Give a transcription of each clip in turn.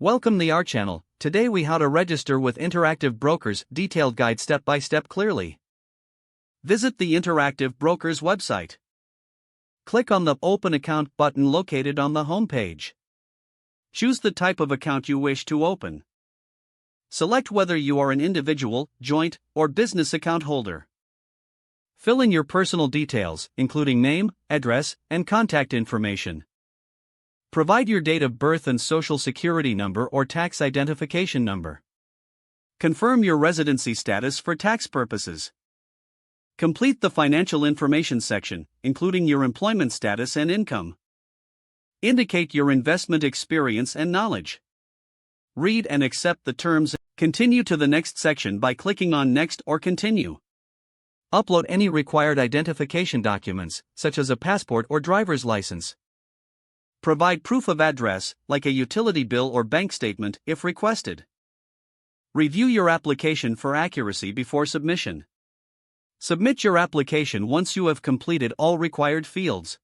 Welcome to our channel. Today we how to register with Interactive Brokers detailed guide step by step clearly. Visit the Interactive Brokers website. Click on the Open Account button located on the home page. Choose the type of account you wish to open. Select whether you are an individual, joint, or business account holder. Fill in your personal details, including name, address, and contact information. Provide your date of birth and social security number or tax identification number. Confirm your residency status for tax purposes. Complete the financial information section, including your employment status and income. Indicate your investment experience and knowledge. Read and accept the terms. Continue to the next section by clicking on Next or Continue. Upload any required identification documents, such as a passport or driver's license. Provide proof of address, like a utility bill or bank statement, if requested. Review your application for accuracy before submission. Submit your application once you have completed all required fields.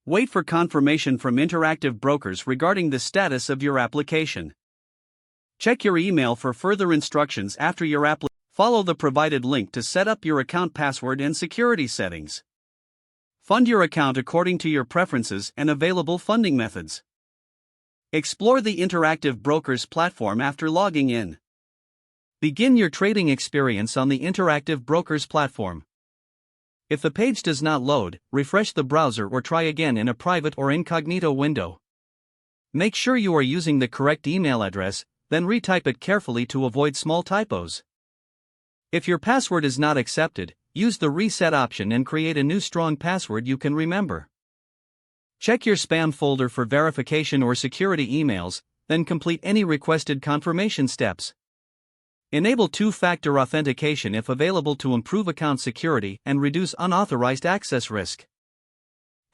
Wait for confirmation from Interactive Brokers regarding the status of your application. Check your email for further instructions after your application. Follow the provided link to set up your account password and security settings. Fund your account according to your preferences and available funding methods. Explore the Interactive Brokers platform after logging in. Begin your trading experience on the Interactive Brokers platform. If the page does not load, refresh the browser or try again in a private or incognito window. Make sure you are using the correct email address, then retype it carefully to avoid small typos. If your password is not accepted, use the reset option and create a new strong password you can remember. Check your spam folder for verification or security emails, then complete any requested confirmation steps. Enable two-factor authentication if available to improve account security and reduce unauthorized access risk.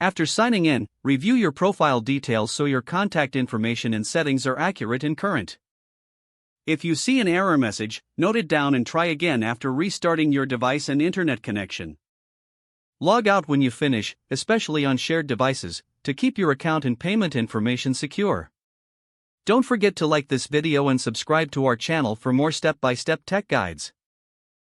After signing in, review your profile details so your contact information and settings are accurate and current. If you see an error message, note it down and try again after restarting your device and internet connection. Log out when you finish, especially on shared devices, to keep your account and payment information secure. Don't forget to like this video and subscribe to our channel for more step-by-step tech guides.